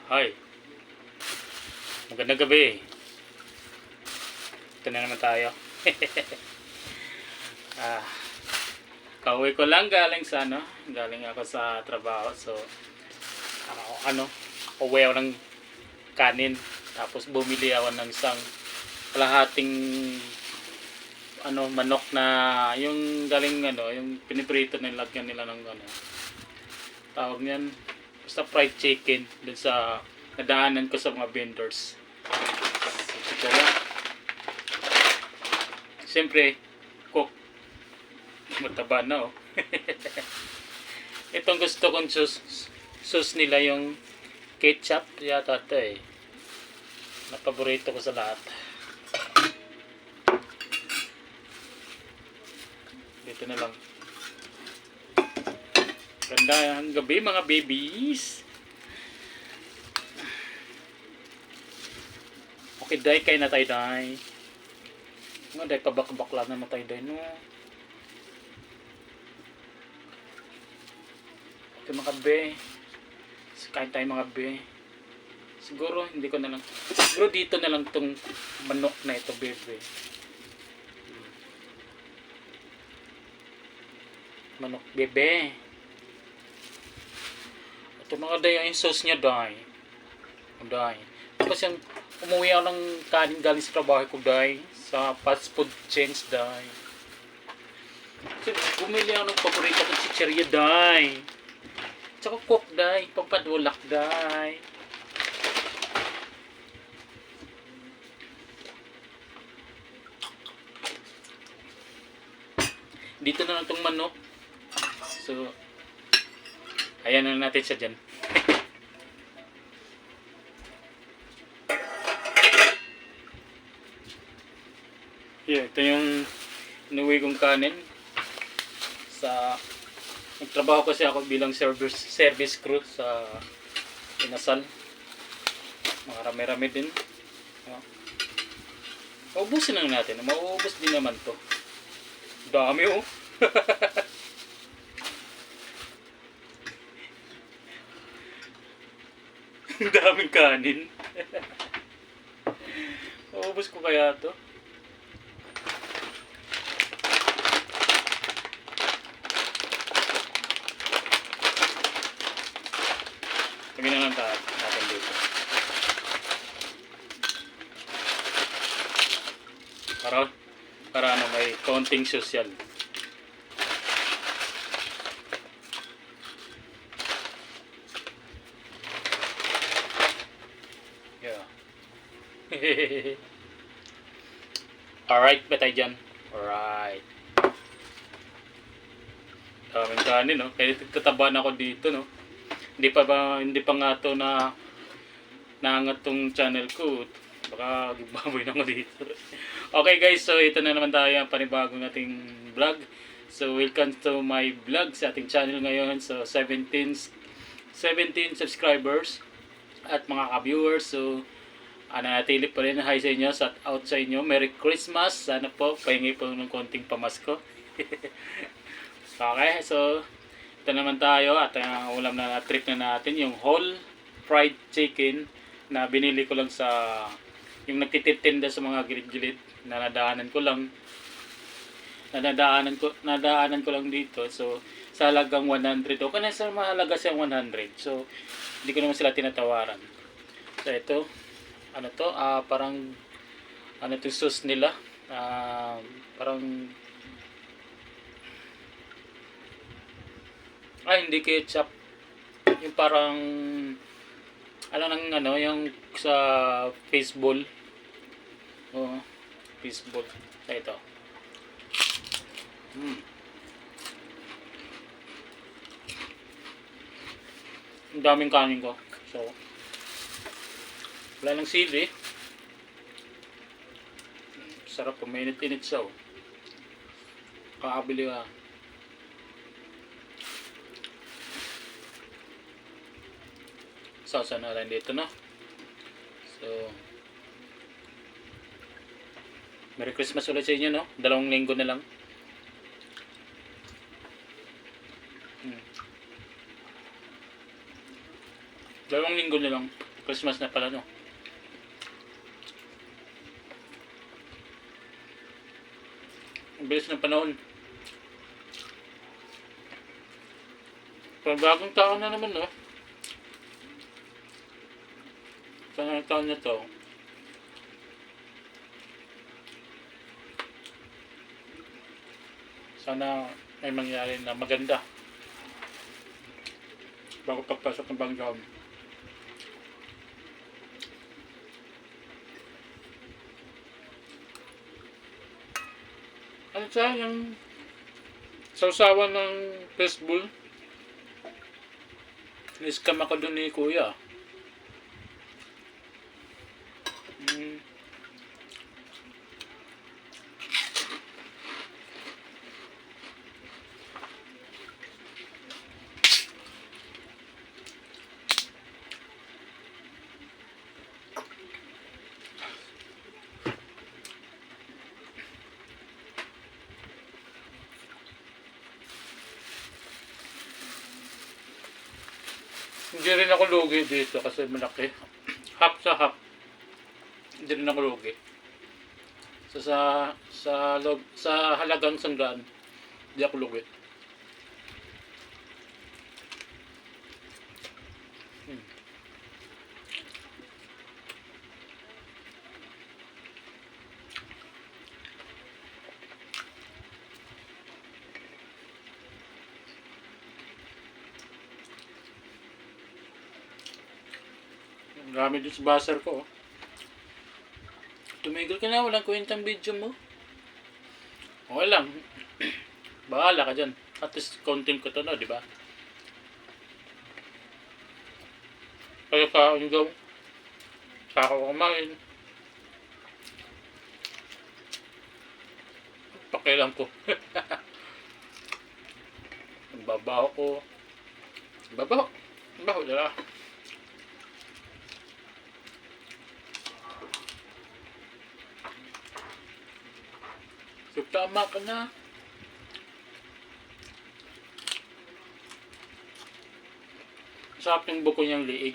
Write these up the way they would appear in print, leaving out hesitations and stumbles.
Hi, magandang gabi. Ito na naman tayo. ah, Kauwi ko lang galing sa galing ako sa trabaho. So, uwi ako ng kanin. Tapos bumili ako ng isang kalahating manok na yung galing yung piniprito na lagyan nila ng tawag niyan, basta fried chicken dun sa nadaanan ko sa mga vendors. Ito lang. Siyempre, cook. Mataba na Itong gusto kong sauce nila yung ketchup yata ito na paborito ko sa lahat. Dito na lang. Gandang gabi mga babies. Okay, day kay na tayo day. Nga day pabak-bakla na matay day no. Okay mga be. Kain tayo mga be. Siguro hindi ko na lang. Siguro dito na lang tong manok na ito bebe. Manok bebe. Ito mga day yung sauce niya day. Day. Tapos yung umuwi ako ng kanin galing sa trabaho ko day. Sa fast food chains day. So, bumili ako ng paborito kong chicheria day. Tsaka cook day. Pagpadulak day. Dito na lang itong manok. So, ayan na natin siya dyan. Yeah, ito yung inuwi kong kanin. Nagtrabaho kasi ako bilang service crew sa Inasal. Marami-rami din. Maubusin lang natin. Mauubos din naman to. Dami Ang daming kanin. Mauubos ko kaya to? Sabihin na lang natin dito. Para may konting social. Yeah. Alright, ba tayo dyan? Alright. Daming kanin, no? Kaya tatabahan ako dito, no? Hindi pa nga to na naangat tong channel ko. Baka gibaboy na ako dito. Okay guys, so ito na naman tayo ang panibagong ating vlog. So welcome to my vlog sa ating channel ngayon. So 17 subscribers at mga ka-viewers. So nanatili pa rin. Hi sa inyo, shout out sa inyo. Merry Christmas. Sana po pahingi po ng konting pamasko. Okay, so ito naman tayo at ulam na trip na natin yung whole fried chicken na binili ko lang sa yung nagtititinda sa mga gilid-gilid na nadaanan ko lang dito. So sa halagang 100 o kana sa mahalaga siyang 100. So hindi ko naman sila tinatawaran. So ito parang to sauce nila parang hindi ketchup. Yung parang yung sa baseball. Baseball. So ito. Ang daming kanin ko. So wala lang sili. Sarap po, mainit-init siya. Kakabili ka. Sauce na rin dito, no? So Merry Christmas ulit sa inyo, no? 2 linggo na lang. 2 linggo na lang. Christmas na pala, no? Ang bilis ng panahon. Bagong taon na naman, no? Sa taon na to, sana may mangyari na maganda bago pagpasok ng bagong taon. Ano siya, yung sausawan ng baseball? Na-scam ako doon ni Kuya. Hindi rin ako lugi dito kasi malaki. Half sa half. Hindi rin ako lugi. So sa halagang 100, hindi ako lugi. Marami din sa buzzer ko. Tumigil ka na, walang kwentang video mo. Okay lang. Bahala ka dyan. At least content ko to na, di ba? Kaya kain daw. Saka ko kumain. Pakialam ko. Ang babaho ko. Babaho. Baho dala. So, tama ka na. Sarap yung buko niyang liig.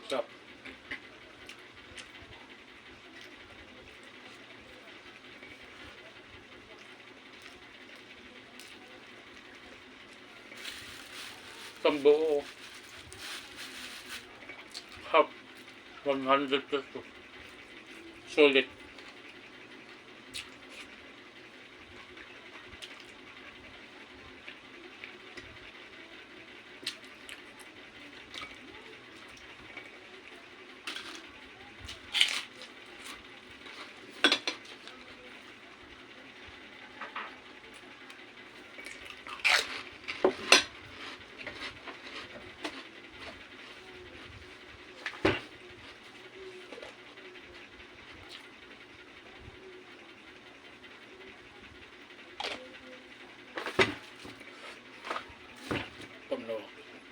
Sarap. Tambuo. Half. 100 pesos. Solid.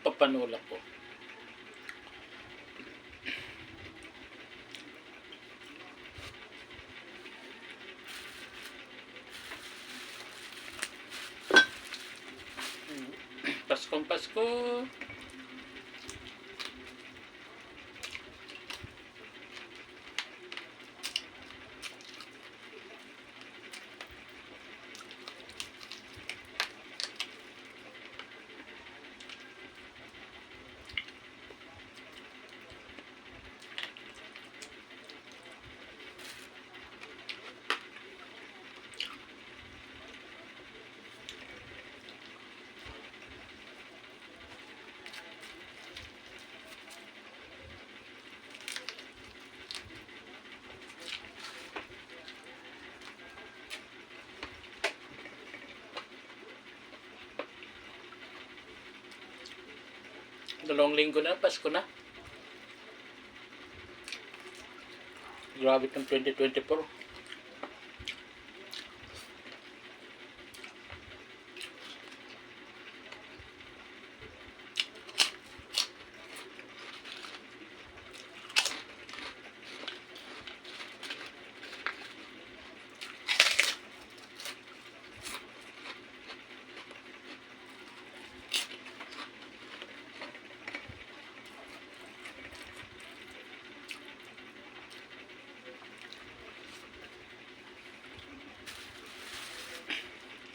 Papanulak ko. Paskong Pasko. Dalawang linggo na, Pasko na. Grabe itong 2024.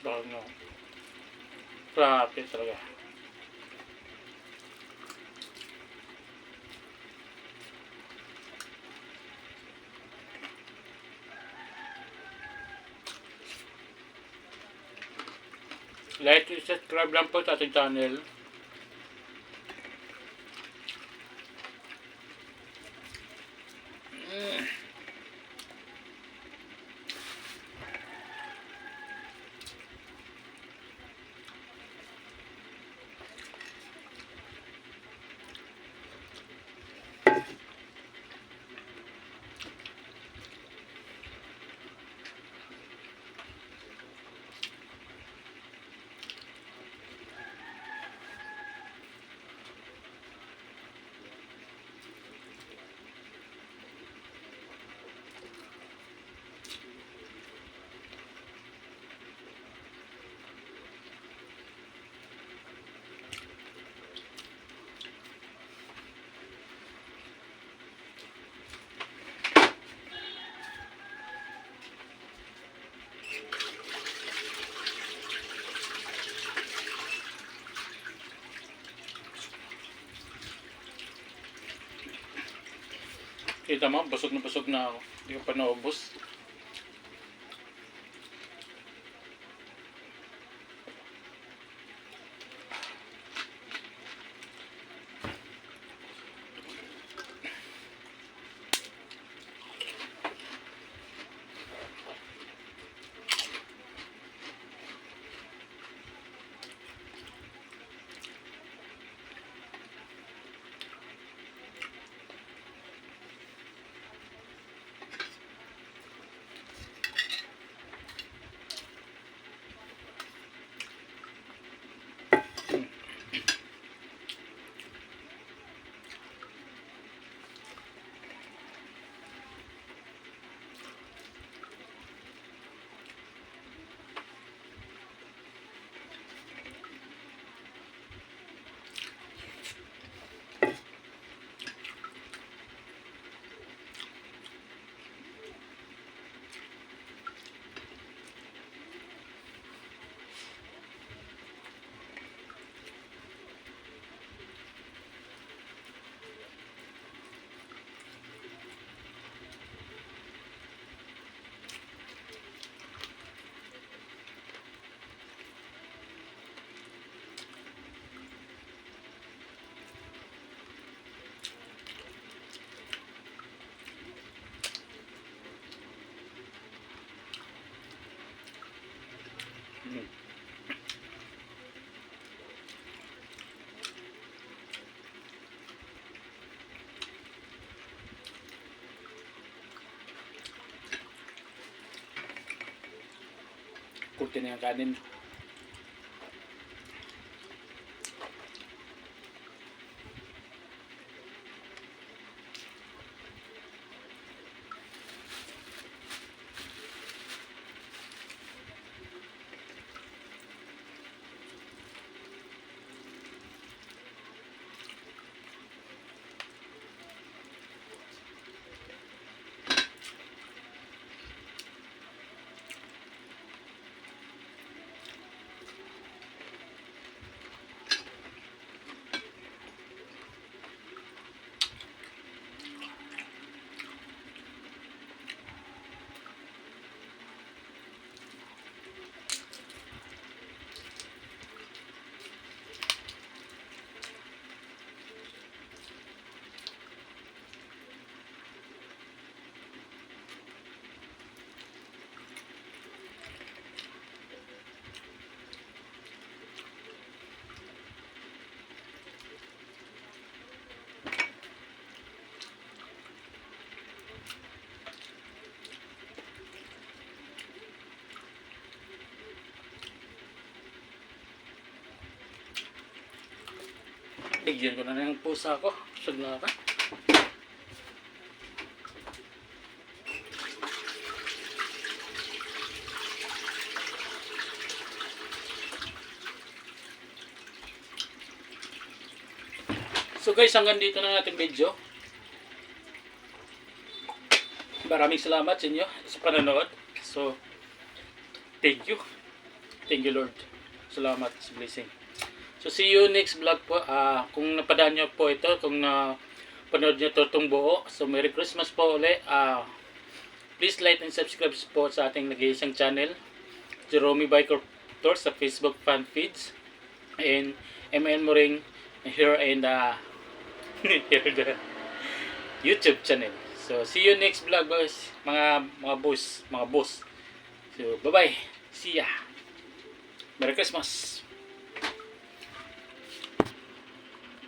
So, ano, grabe talaga. Like and subscribe lang po sa ating channel. Kita mo, busog na ako. Hindi ko pa naubos. Kunti na yung kanin. Bigyan ko na ng pusa ko. Sagla ka. So guys, hanggang dito na natin video. Maraming salamat sa inyo sa panonood. So, thank you. Thank you, Lord. Salamat sa blessing. So, see you next vlog po. Kung napadaan nyo po ito, kung napanood nyo ito itong buo, so Merry Christmas po ulit. Please like and subscribe po sa ating nag-iisang channel, Jerome Biker Tour sa Facebook fan feeds, and MN Moring here in the, here the YouTube channel. So, see you next vlog, boys. Mga boss. So, bye-bye. See ya. Merry Christmas.